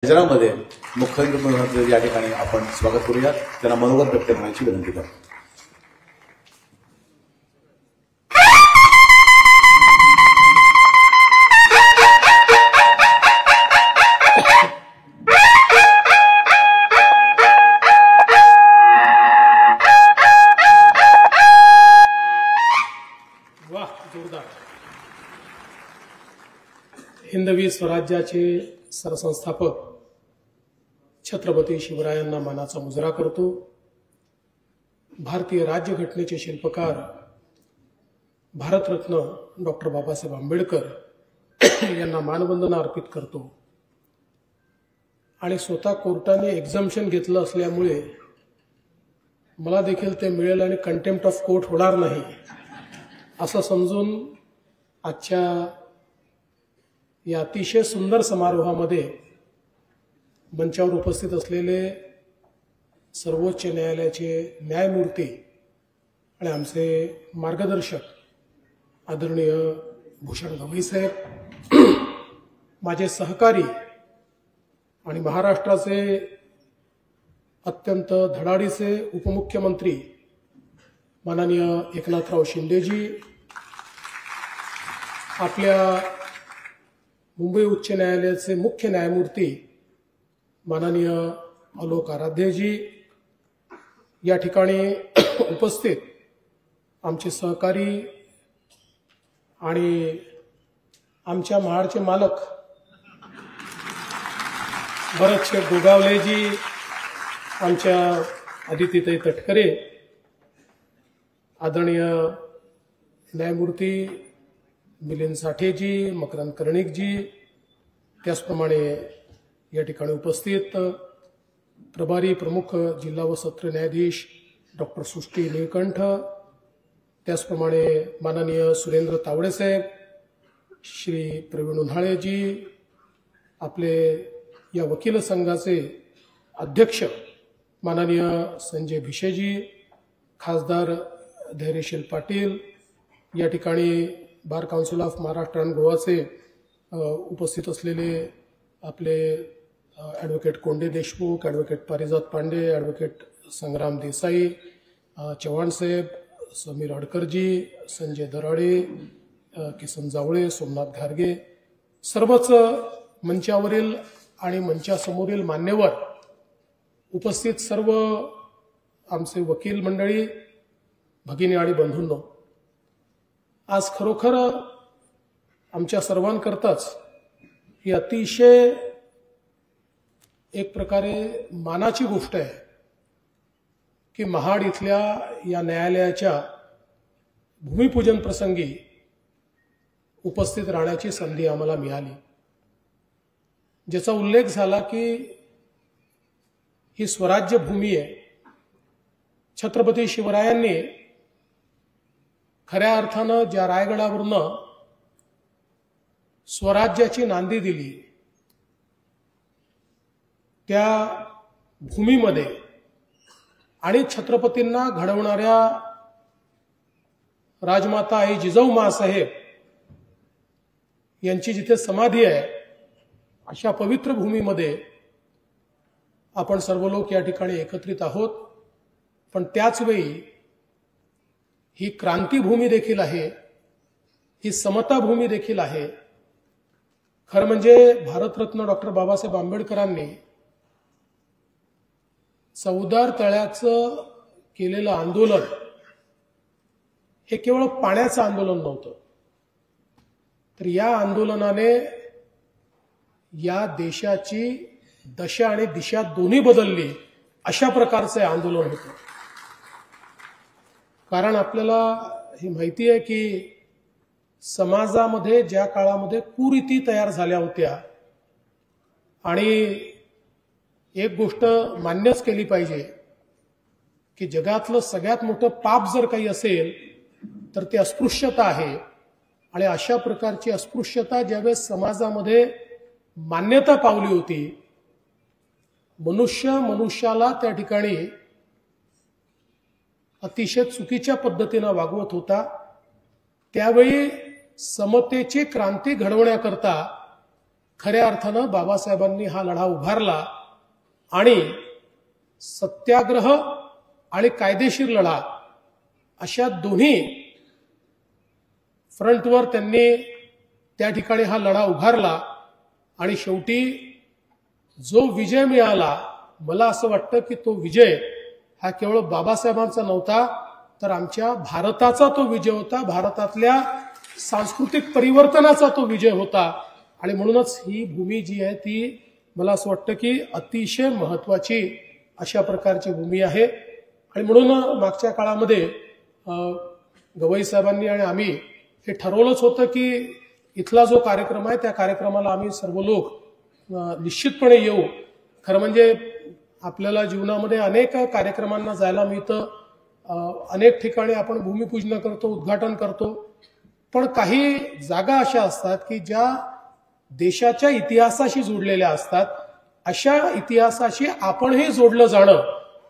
गजरामध्ये मुख्यमंत्री या ठिकाणी आपण स्वागत करूया. त्यांना मनोगत व्यक्त करण्याची विनंती करतो. वाह, जोरदार. हिंदवी स्वराज्याचे सरसंस्थापक छत्रपती शिवरायांना मानाचा मुजरा करतो. भारतीय राज्यघटनेचे शिल्पकार भारतरत्न डॉक्टर बाबासाहेब आंबेडकर यांना मानवंदना अर्पित करतो. आणि स्वतः कोर्टाने एक्झम्पशन घेतलं असल्यामुळे मला देखील ते मिळेल आणि कंटेम्प्ट ऑफ कोर्ट होणार नाही असं समजून आजच्या या अतिशय सुंदर समारोहामध्ये मंचावर उपस्थित असलेले सर्वोच्च न्यायालयाचे न्यायमूर्ती आणि आमचे मार्गदर्शक आदरणीय भूषण गवई साहेब, माझे सहकारी आणि महाराष्ट्राचे अत्यंत धडाडीचे उपमुख्यमंत्री माननीय एकनाथराव शिंदेजी, आपल्या मुंबई उच्च न्यायालयाचे मुख्य न्यायमूर्ती माननीय आलोक आराध्यजी, या ठिकाणी उपस्थित आमचे सहकारी आणि आमच्या महाडचे मालक भरतशेठ गोगावलेजी, आमच्या अदितीताई तटकरे, आदरणीय न्यायमूर्ती मिलिंद साठेजी, मकरंद कर्णिकजी, त्याचप्रमाणे या ठिकाणी उपस्थित प्रभारी प्रमुख जिल्हा व सत्र न्यायाधीश डॉक्टर सृष्टी निळकंठ, त्याचप्रमाणे माननीय सुरेंद्र तावडे साहेब, श्री प्रवीण उन्हाळेजी, आपले या वकील संघाचे अध्यक्ष माननीय संजय भिशेजी, खासदार धैर्यशील पाटील, या ठिकाणी बार काउन्सिल ऑफ महाराष्ट्र आणि गोवाचे उपस्थित असलेले आपले ॲडव्होकेट कोंडे देशमुख, ॲडव्होकेट पारिजात पांडे, ॲडव्होकेट संग्राम देसाई, चव्हाण साहेब, समीर अडकरजी, संजय दराडे, किसन जावळे, सोमनाथ घारगे, सर्वच मंचावरील आणि मंचासमोरील मान्यवर, उपस्थित सर्व आमचे वकील मंडळी, भगिनी आणि बंधूंनो, आज खरोखर आमच्या सर्वांकरताच ही अतिशय एक प्रकारे मानाची गोष्ट आहे की महाड इथल्या या न्यायालयाच्या भूमिपूजन प्रसंगी उपस्थित राहण्याची संधी आम्हाला मिळाली, ज्याचा उल्लेख झाला की ही स्वराज्य भूमी आहे. छत्रपती शिवरायांनी खऱ्या अर्थानं ज्या रायगडावरनं स्वराज्याची नांदी दिली त्या भूमीमध्ये आणि छत्रपतींना घडवणाऱ्या राजमाता आई जिजाऊ माँसाहेब यांची जिथे समाधी आहे अशा पवित्र भूमीमध्ये आपण सर्व लोक या ठिकाणी एकत्रित आहोत. पण त्याच वेळी ही क्रांतीभूमी देखील आहे, ही समता भूमी देखील आहे. खरं म्हणजे भारतरत्न डॉक्टर बाबासाहेब आंबेडकरांनी चौदार तळ्याचं केलेलं आंदोलन हे केवळ पाण्याचं आंदोलन नव्हतं, तर या आंदोलनाने या देशाची दशा आणि दिशा दोन्ही बदलली अशा प्रकारचं आंदोलन होतं. कारण आपल्याला ही माहिती आहे की समाजामध्ये ज्या काळामध्ये कुरीती तयार झाल्या होत्या, आणि एक गोष्ट मान्यच केली पाहिजे की जगातलं सगळ्यात मोठं पाप जर काही असेल तर ते अस्पृश्यता आहे. आणि अशा प्रकारची अस्पृश्यता ज्यावेळेस समाजामध्ये मान्यता पावली होती, मनुष्य मनुष्याला त्या ठिकाणी अतिशय चुकीच्या पद्धतीनं वागवत होता, त्यावेळी समतेची क्रांती घडवण्याकरता खऱ्या अर्थानं बाबासाहेबांनी हा लढा उभारला आणि सत्याग्रह आणि कायदेशीर लढा अशा दोन्ही फ्रंटवर त्यांनी त्या ठिकाणी हा लढा उभारला आणि शेवटी जो विजय मिळाला, मला असं वाटतं की तो विजय हा केवळ बाबासाहेबांचा नव्हता, तर आमच्या भारताचा तो विजय होता, भारतातल्या सांस्कृतिक परिवर्तनाचा तो विजय होता. आणि म्हणूनच ही भूमी जी आहे ती मला असं वाटतं की अतिशय महत्वाची अशा प्रकारची भूमी आहे. आणि म्हणून मागच्या काळामध्ये गवई साहेबांनी आणि आम्ही हे ठरवलंच होतं की इथला जो कार्यक्रम आहे त्या कार्यक्रमाला आम्ही सर्व लोक निश्चितपणे येऊ. खरं म्हणजे आपल्याला जीवनामध्ये अनेक कार्यक्रमांना जायला मिळतं, अनेक ठिकाणी आपण भूमिपूजन करतो, उद्घाटन करतो, पण काही जागा अशा असतात की ज्या देशाच्या इतिहासाशी जोडलेल्या असतात. अशा इतिहासाशी आपणही जोडलं जाणं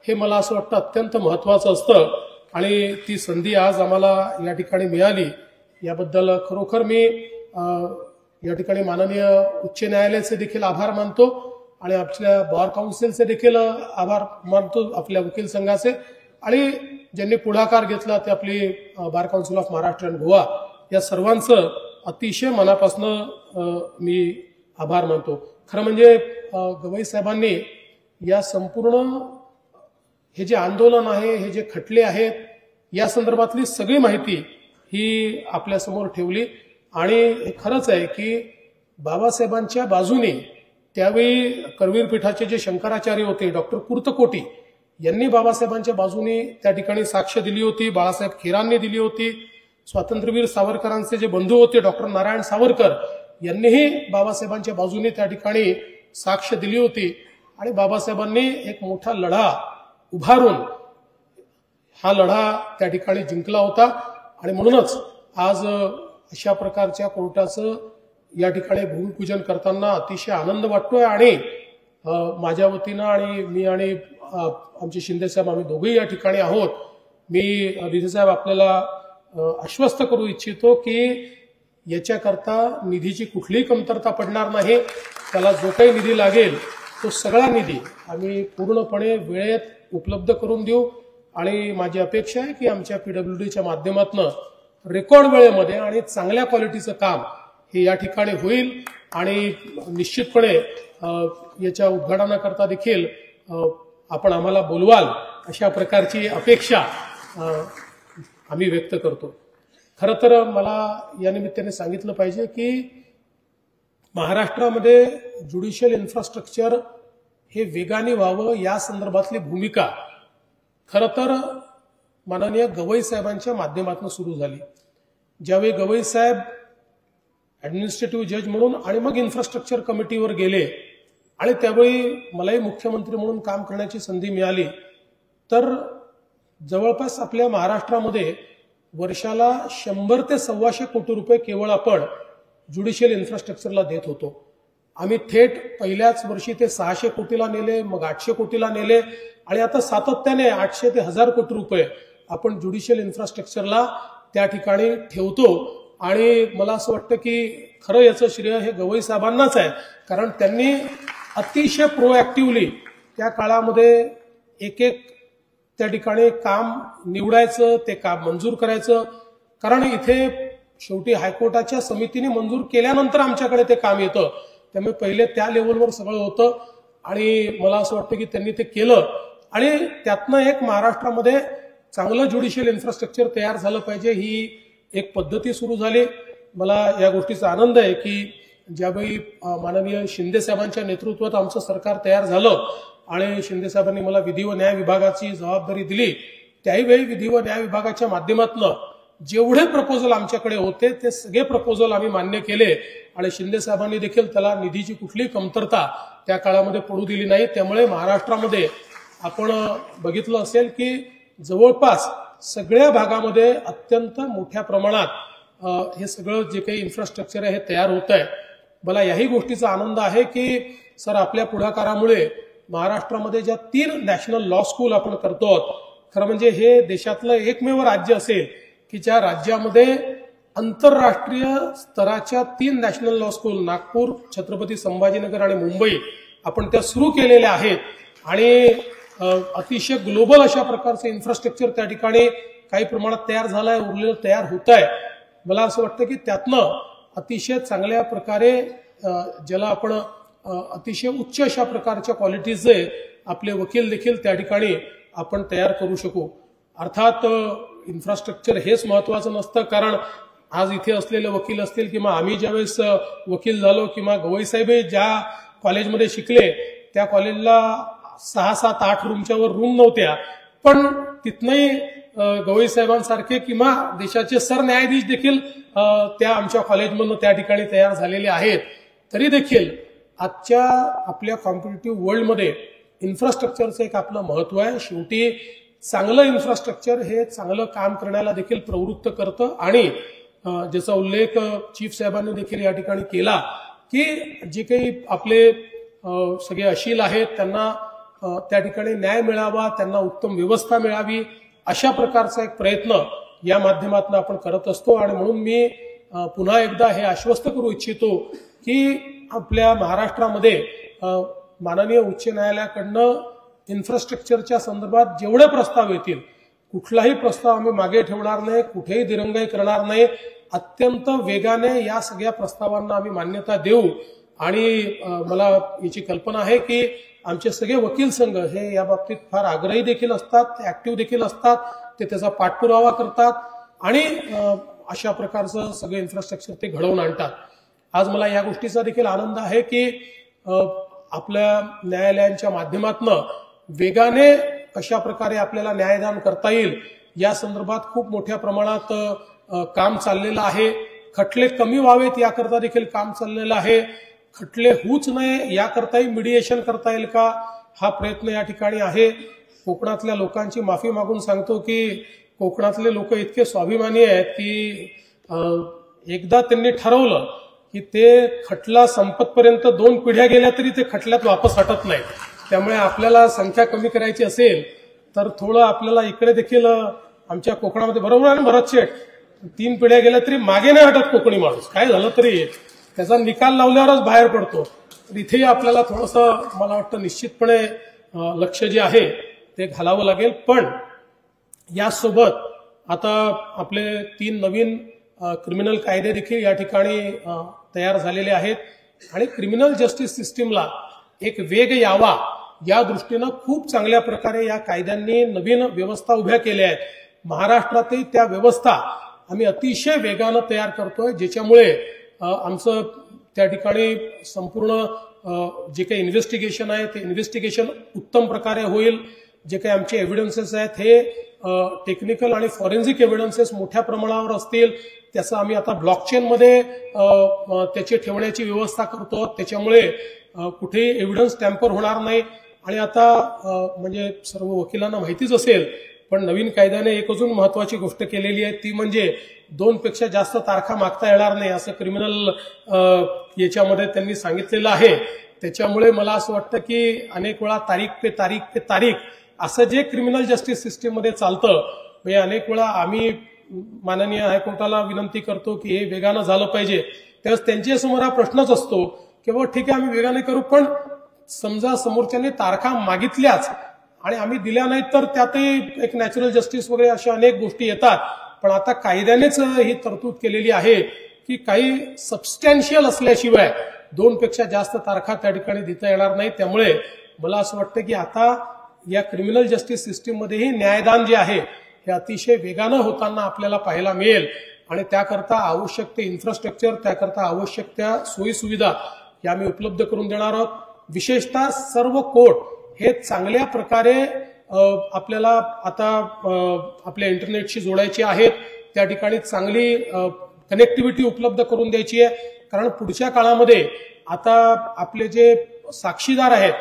हे मला असं वाटतं अत्यंत महत्वाचं असतं. आणि ती संधी आज आम्हाला या ठिकाणी मिळाली, याबद्दल खरोखर मी या ठिकाणी माननीय उच्च न्यायालयाचे देखील आभार मानतो आणि आपल्या बार काउन्सिलचे देखील आभार मानतो, आपल्या वकील संघाचे, आणि ज्यांनी पुढाकार घेतला ते आपली bar council of Maharashtra and Goa, या सर्वांचं अतिशय मनापासून मी आभार मानतो. खरं म्हणजे गवई साहेबांनी या संपूर्ण हे जे आंदोलन आहे, हे जे खटले आहेत, या संदर्भातली सगळी माहिती ही आपल्यासमोर ठेवली. आणि हे खरंच आहे की बाबासाहेबांच्या बाजूने त्यावेळी करवीर पीठाचे जे शंकराचार्य होते डॉक्टर कुर्तकोटी यांनी बाबासाहेबांच्या बाजूने त्या ठिकाणी साक्ष दिली होती, बाळासाहेब खेरांनी दिली होती, स्वातंत्र्यवीर सावरकरांचे जे बंधू होते डॉक्टर नारायण सावरकर यांनीही बाबासाहेबांच्या बाजूने त्या ठिकाणी साक्ष दिली होती. आणि बाबासाहेबांनी एक मोठा लढा उभारून हा लढा त्या ठिकाणी जिंकला होता. आणि म्हणूनच आज अशा प्रकारच्या कोर्टाचं या ठिकाणी भूमिपूजन करताना अतिशय आनंद वाटतोय. आणि माझ्या वतीनं आणि मी आणि आमचे शिंदेसाहेब आम्ही दोघेही या ठिकाणी आहोत. मी रिझे आपल्याला आश्वस्त करू इच्छितो की याच्याकरता निधीची कुठलीही कमतरता पडणार नाही. त्याला जो काही निधी लागेल तो सगळा निधी आम्ही पूर्णपणे वेळेत उपलब्ध करून देऊ. आणि माझी अपेक्षा आहे की आमच्या PWDच्या माध्यमातून रेकॉर्ड वेळेमध्ये आणि चांगल्या क्वालिटीचं काम हे या ठिकाणी होईल. आणि निश्चितपणे याच्या उद्घाटनाकरता देखील आपण आम्हाला बोलवाल अशा प्रकारची अपेक्षा आम्ही व्यक्त करतो. खरं तर मला या निमित्ताने सांगितलं पाहिजे की महाराष्ट्रामध्ये ज्युडिशियल इन्फ्रास्ट्रक्चर हे वेगाने व्हावं या संदर्भातली भूमिका खरं तर माननीय गवई साहेबांच्या माध्यमातून सुरू झाली. ज्यावेळी गवई साहेब ऍडमिनिस्ट्रेटिव्ह जज म्हणून आणि मग इन्फ्रास्ट्रक्चर कमिटीवर गेले आणि त्यावेळी मलाही मुख्यमंत्री म्हणून काम करण्याची संधी मिळाली, तर जवळपास आपल्या महाराष्ट्रामध्ये वर्षाला 100 ते 125 कोटी रुपये केवळ आपण ज्युडिशियल इन्फ्रास्ट्रक्चरला देत होतो. आम्ही थेट पहिल्याच वर्षी ते 600 कोटीला नेले, मग 800 कोटीला नेले आणि आता सातत्याने 800 ते 1000 कोटी रुपये आपण ज्युडिशियल इन्फ्रास्ट्रक्चरला त्या ठिकाणी ठेवतो. आणि मला असं वाटतं की खरं याचं श्रेय हे गवई साहेबांनाच आहे, कारण त्यांनी अतिशय प्रोएक्टिव्हली त्या काळामध्ये एक एक त्या ठिकाणी काम निवडायचं, ते काम मंजूर करायचं. कारण इथे शेवटी हायकोर्टाच्या समितीने मंजूर केल्यानंतर आमच्याकडे ते काम येतं, त्यामुळे पहिले त्या लेवलवर सगळं होतं. आणि मला असं वाटतं की त्यांनी ते केलं आणि त्यातनं एक महाराष्ट्रामध्ये चांगलं ज्युडिशियल इन्फ्रास्ट्रक्चर तयार झालं पाहिजे ही एक पद्धती सुरू झाली. मला या गोष्टीचा आनंद आहे की ज्यावेळी माननीय शिंदे साहेबांच्या नेतृत्वात आमचं सरकार तयार झालं आणि शिंदे साहेबांनी मला विधी व न्याय विभागाची जबाबदारी दिली, त्याहीवेळी विधी व न्याय विभागाच्या माध्यमातून जेवढे प्रपोजल आमच्याकडे होते ते सगळे प्रपोजल आम्ही मान्य केले आणि शिंदे साहेबांनी देखील त्याला निधीची कुठलीही कमतरता त्या काळामध्ये पडू दिली नाही. त्यामुळे महाराष्ट्रामध्ये आपण बघितलं असेल की जवळपास सगळ्या भागामध्ये अत्यंत मोठ्या प्रमाणात हे सगळं जे काही इन्फ्रास्ट्रक्चर आहे हे तयार होत आहे. मला याही गोष्टीचा आनंद आहे की सर आपल्या पुढाकारामुळे महाराष्ट्रामध्ये ज्या 3 नॅशनल लॉ स्कूल आपण करतो, खरं म्हणजे हे देशातलं एकमेव राज्य असेल की ज्या राज्यामध्ये आंतरराष्ट्रीय स्तराच्या 3 national law school Nagpur, Chhatrapati Sambhajinagar आणि मुंबई आपण त्या सुरू केलेल्या आहेत आणि अतिशय ग्लोबल अशा प्रकारचे इन्फ्रास्ट्रक्चर त्या ठिकाणी काही प्रमाणात तयार झालंय, उरलेलं तयार होत आहे. मला असं वाटतं की त्यातनं अतिशय चांगल्या प्रकारे ज्याला आपण अतिशय उच्च अशा प्रकारच्या क्वालिटीचे आपले वकील देखील त्या ठिकाणी आपण तयार करू शकू. अर्थात इन्फ्रास्ट्रक्चर हेच महत्वाचं नसतं, कारण आज इथे असलेले वकील असतील किंवा आम्ही ज्यावेळेस वकील झालो किंवा गवई साहेब ज्या कॉलेजमध्ये शिकले त्या कॉलेजला 6, 7, 8 रूमच्या वर रूम नव्हत्या, पण तिथनंही गवई साहेबांसारखे किंवा देशाचे सरन्यायाधीश देखील त्या आमच्या कॉलेजमधून त्या ठिकाणी तयार झालेले आहेत. तरी देखील आजच्या आपल्या कॉम्पिटिटिव्ह वर्ल्डमध्ये इन्फ्रास्ट्रक्चरचं एक आपलं महत्व आहे. शेवटी चांगलं इन्फ्रास्ट्रक्चर हे चांगलं काम करण्याला देखील प्रवृत्त करतं आणि ज्याचा उल्लेख चीफ साहेबांनी देखील या ठिकाणी केला की जे काही आपले सगळे अशील आहेत त्यांना त्या ठिकाणी न्याय मिळावा, त्यांना उत्तम व्यवस्था मिळावी, अशा प्रकारचा एक प्रयत्न या माध्यमातून आपण करत असतो. आणि म्हणून मी पुन्हा एकदा हे आश्वस्त करू इच्छितो की आपल्या महाराष्ट्रामध्ये माननीय उच्च न्यायालयाकडनं इन्फ्रास्ट्रक्चरच्या संदर्भात जेवढे प्रस्ताव येतील, कुठलाही प्रस्ताव आम्ही मागे ठेवणार नाही, कुठेही दिरंगाई करणार नाही. अत्यंत वेगाने या सगळ्या प्रस्तावांना आम्ही मान्यता देऊ. आणि मला याची कल्पना आहे की आमचे सगळे वकील संघ हे या बाबतीत फार आग्रही देखील असतात, ते ऍक्टिव्ह देखील असतात, ते त्याचा पाठपुरावा करतात आणि अशा प्रकारचं सगळं इन्फ्रास्ट्रक्चर ते घडवून आणतात. आज मला या गोष्टीचा देखील आनंद आहे की आपल्या न्यायालयांच्या माध्यमातून वेगाने कशा प्रकारे आपल्याला न्यायदान करता येईल या संदर्भात खूप मोठ्या प्रमाणात काम चाललेलं आहे. खटले कमी व्हावेत याकरता देखील काम चाललेलं आहे. खटले होऊच नये याकरताही मीडिएशन करता येईल का हा प्रयत्न या ठिकाणी आहे. कोकणातल्या लोकांची माफी मागून सांगतो की कोकणातले लोक इतके स्वाभिमानी आहेत की एकदा त्यांनी ठरवलं की ते खटला संपतपर्यंत 2 पिढ्या गेल्या तरी ते खटल्यात वापस हटत नाही. त्यामुळे आपल्याला संख्या कमी करायची असेल तर थोडं आपल्याला इकडे देखील आमच्या कोकणामध्ये बरोबर आहे ना भरत शेठ, 3 पिढ्या गेल्या तरी मागे नाही हटत कोकणी माणूस. काय झालं तरी त्याचा निकाल लावल्यावरच बाहेर पडतो. तर इथेही आपल्याला थोडंसं मला वाटतं निश्चितपणे लक्ष जे आहे ते घालावं लागेल. पण यासोबत आता आपले 3 नवीन क्रिमिनल कायदे देखील या ठिकाणी तयार झालेले आहेत आणि क्रिमिनल जस्टिस सिस्टीमला एक वेग यावा या दृष्टीनं खूप चांगल्या प्रकारे या कायद्यांनी नवीन व्यवस्था उभ्या केल्या आहेत. महाराष्ट्रातही त्या व्यवस्था आम्ही अतिशय वेगानं तयार करतोय, ज्याच्यामुळे आमचं त्या ठिकाणी संपूर्ण जे काही इन्व्हेस्टिगेशन आहे ते इन्व्हेस्टिगेशन उत्तम प्रकारे होईल. जे काही आमचे एव्हिडन्सेस आहेत हे टेक्निकल आणि फॉरेन्सिक एव्हिडन्सेस मोठ्या प्रमाणावर असतील. त्याचं आम्ही आता ब्लॉकचेनमध्ये त्याचे ठेवण्याची व्यवस्था करतो, त्याच्यामुळे कुठेही एव्हिडन्स टॅम्पर होणार नाही. आणि आता म्हणजे सर्व वकिलांना माहितीच असेल, पण नवीन कायद्याने एक अजून महत्वाची गोष्ट केलेली आहे, ती म्हणजे 2 पेक्षा जास्त तारखा मागता येणार नाही असं क्रिमिनल याच्यामध्ये त्यांनी सांगितलेलं आहे. त्याच्यामुळे मला असं वाटतं की अनेक वेळा तारीख पे तारीख असं जे क्रिमिनल जस्टिस सिस्टीममध्ये चालतं, म्हणजे अनेक वेळा आम्ही माननीय हायकोर्टाला विनंती करतो की हे वेगानं झालं पाहिजे. त्यावेळेस त्यांच्या समोर हा प्रश्नच असतो की बाबा ठीक आहे आम्ही वेगाने करू, पण समजा समोरच्याने तारखा मागितल्याच आणि आम्ही दिल्या नाहीत तर त्यातही एक नॅचरल जस्टिस वगैरे अशा अनेक गोष्टी येतात. पण आता कायद्यानेच ही तरतूद केलेली आहे की काही सबस्टॅन्शियल असल्याशिवाय 2 पेक्षा जास्त तारखा त्या ठिकाणी देता येणार नाही. त्यामुळे मला असं वाटतं की आता या क्रिमिनल जस्टिस सिस्टीममध्येही न्यायदान जे आहे हे अतिशय वेगानं होताना आपल्याला पाहायला मिळेल. आणि त्याकरता आवश्यक ते इन्फ्रास्ट्रक्चर, त्याकरता आवश्यक त्या सोयी सुविधा या आम्ही उपलब्ध करून देणार आहोत. विशेषतः सर्व कोर्ट हे चांगल्या प्रकारे आपल्याला आता आपल्या इंटरनेटशी जोडायचे आहेत, त्या ठिकाणी चांगली कनेक्टिव्हिटी उपलब्ध करून द्यायची आहे. कारण पुढच्या काळामध्ये आता आपले जे साक्षीदार आहेत,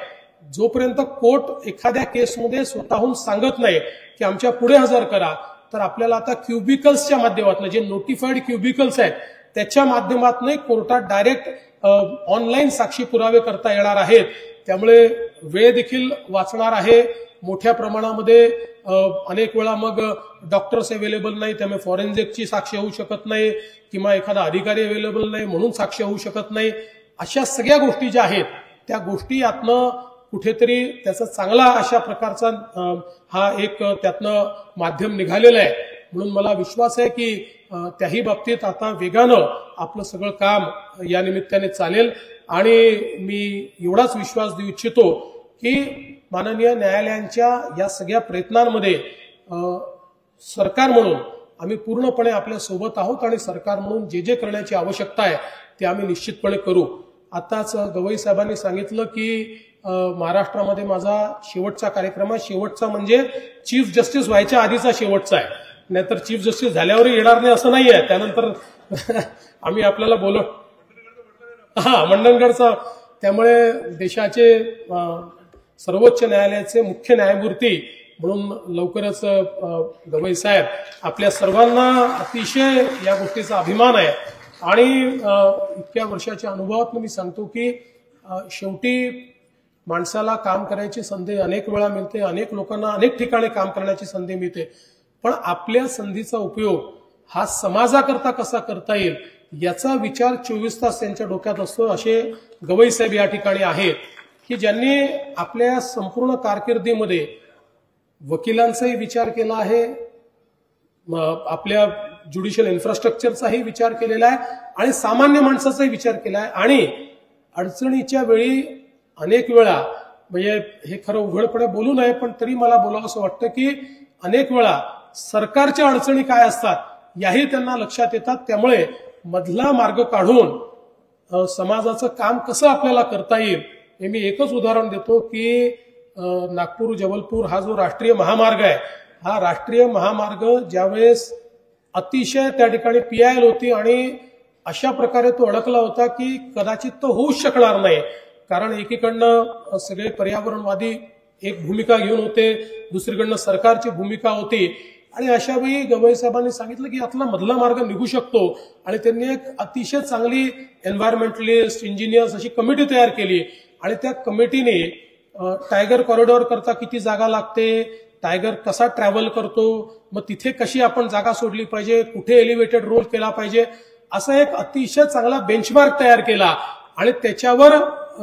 जोपर्यंत कोर्ट एखाद्या केसमध्ये स्वतःहून सांगत नाही की आमच्या पुढे हजर करा, तर आपल्याला आता क्युबिकल्सच्या माध्यमातून जे नोटिफाईड क्युबिकल्स आहेत त्याच्या माध्यमातून कोर्टात डायरेक्ट ऑनलाईन साक्षी पुरावे करता येणार आहेत. त्यामुळे वेळ देखील वाचणार आहे. मोठ्या प्रमाणामध्ये अनेक वेळा मग डॉक्टर्स अवेलेबल नाही, त्यामुळे फॉरेन्सिकची साक्ष होऊ शकत नाही, किंवा एखादा अधिकारी अवेलेबल नाही म्हणून साक्ष होऊ शकत नाही. अशा सगळ्या गोष्टी ज्या आहेत त्या गोष्टी यातनं कुठेतरी त्याचा चांगला अशा प्रकारचा हा एक त्यातनं माध्यम निघालेलं आहे. म्हणून मला विश्वास आहे की त्याही बाबतीत आता वेगानं आपलं सगळं काम या निमित्ताने चालेल. आणि मी एवढाच विश्वास देऊ इच्छितो की माननीय न्यायालयांच्या या सगळ्या प्रयत्नांमध्ये सरकार म्हणून आम्ही पूर्णपणे आपल्या सोबत आहोत आणि सरकार म्हणून जे जे करण्याची आवश्यकता आहे ते आम्ही निश्चितपणे करू. आताच गवई साहेबांनी सांगितलं की महाराष्ट्रामध्ये माझा शेवटचा कार्यक्रम आहे. शेवटचा म्हणजे चीफ जस्टिस व्हायच्या आधीचा शेवटचा आहे, नाहीतर चीफ जस्टिस झाल्यावरही येणार नाही असं नाही आहे. त्यानंतर आम्ही आपल्याला मंडणगडचा. त्यामुळे देशाचे सर्वोच्च न्यायालयाचे मुख्य न्यायमूर्ती म्हणून लवकरच गवई साहेब आपल्या सर्वांना अतिशय या गोष्टीचा अभिमान आहे. आणि इतक्या वर्षाच्या अनुभवातून मी सांगतो की शेवटी माणसाला काम करायची संधी अनेक वेळा मिळते, अनेक लोकांना अनेक ठिकाणी काम करण्याची संधी मिळते, पण आपल्या संधीचा उपयोग हा समाजाकरता कसा करता येईल याचा विचार 24 तास त्यांच्या डोक्यात असतो. असे गवई साहेब या ठिकाणी आहेत की ज्यांनी आपल्या संपूर्ण कारकिर्दीमध्ये वकिलांचाही विचार केला आहे, आपल्या ज्युडिशियल इन्फ्रास्ट्रक्चरचाही विचार केलेला आहे आणि सामान्य माणसाचाही विचार केला आहे. आणि अडचणीच्या वेळी अनेक वेळा, म्हणजे हे खरं उघडपणे बोलू नये पण तरी मला बोलावं असं वाटतं की अनेक वेळा सरकारच्या अडचणी काय असतात याही त्यांना लक्षात येतात. त्यामुळे मधला मार्ग काढून समाजाचं काम कसं आपल्याला करता येईल हे मी एकच उदाहरण देतो की नागपूर जबलपूर हा जो राष्ट्रीय महामार्ग आहे, हा राष्ट्रीय महामार्ग ज्यावेळेस अतिशय त्या ठिकाणी PIL होती आणि अशा प्रकारे तो अडकला होता की कदाचित तो होऊच शकणार नाही. कारण एकीकडनं सगळे पर्यावरणवादी एक भूमिका घेऊन होते, दुसरीकडनं सरकारची भूमिका होती. आणि अशा वेळी गवई साहेबांनी सांगितलं की यातला मधला मार्ग निघू शकतो. आणि त्यांनी एक अतिशय चांगली एन्व्हायरमेंटलिस्ट इंजिनियर्स अशी कमिटी तयार केली. आणि त्या कमिटीने टायगर कॉरिडॉर करता किती जागा लागते, टायगर कसा ट्रॅव्हल करतो, मग तिथे कशी आपण जागा सोडली पाहिजे, कुठे एलिव्हेटेड रोड केला पाहिजे, असा एक अतिशय चांगला बेंचमार्क तयार केला. आणि त्याच्यावर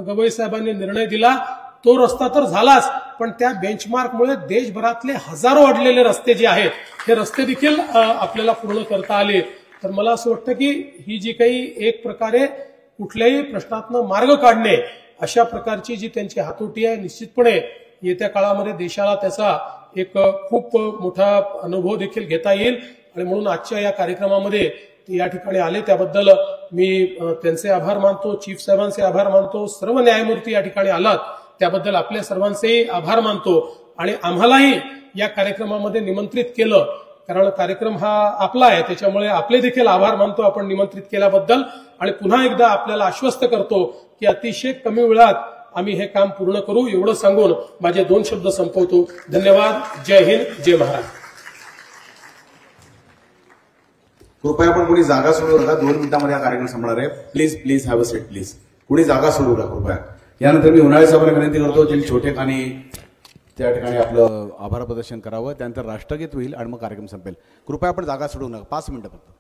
गवई साहेबांनी निर्णय दिला. तो रस्ता तर झालाच, पण त्या बेंचमार्कमुळे देशभरातले हजारो अडलेले रस्ते जे आहेत हे रस्ते देखील आपल्याला पूर्ण करता आले. तर मला असं वाटतं की ही जी काही एक प्रकारे कुठल्याही प्रश्नातनं मार्ग काढणे अशा प्रकारची जी त्यांची हातोटी आहे, निश्चितपणे येत्या काळामध्ये देशाला त्याचा एक खूप मोठा अनुभव देखील घेता येईल. आणि म्हणून आजच्या या कार्यक्रमामध्ये ते या ठिकाणी आले त्याबद्दल मी त्यांचे आभार मानतो, चीफ साहेबांचे आभार मानतो, सर्व न्यायमूर्ती या ठिकाणी आलात त्याबद्दल आपल्या सर्वांचे आभार मानतो. आणि आम्हालाही या कार्यक्रमामध्ये निमंत्रित केलं, कारण कार्यक्रम हा आपला आहे, त्याच्यामुळे आपले देखील आभार मानतो आपण निमंत्रित केल्याबद्दल. आणि पुन्हा एकदा आपल्याला आश्वस्त करतो की अतिशय कमी वेळात आम्ही हे काम पूर्ण करू. एवढं सांगून माझे 2 शब्द संपवतो. धन्यवाद. जय हिंद, जय महाराष्ट्र. कृपया आपण कोणी जागा सोडू नका. 2 मिनिटांमध्ये हा कार्यक्रम संपणार आहे. Please please have a seat please. कोणी जागा सोडू नका कृपया. यानंतर मी उन्हाळे साहेबांना विनंती करतो ज्यांनी छोटेखानी त्या ठिकाणी आपलं आभार प्रदर्शन करावं. त्यानंतर राष्ट्रगीत होईल आणि मग कार्यक्रम संपेल. कृपया आपण जागा सोडू नका. 5 मिनिटं फक्त.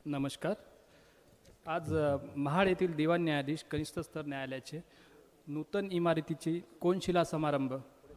नमस्कार. आज महाड येथील दिवाण न्यायाधीश कनिष्ठ स्तर न्यायालयाचे नूतन इमारतीची कोनशिला समारंभ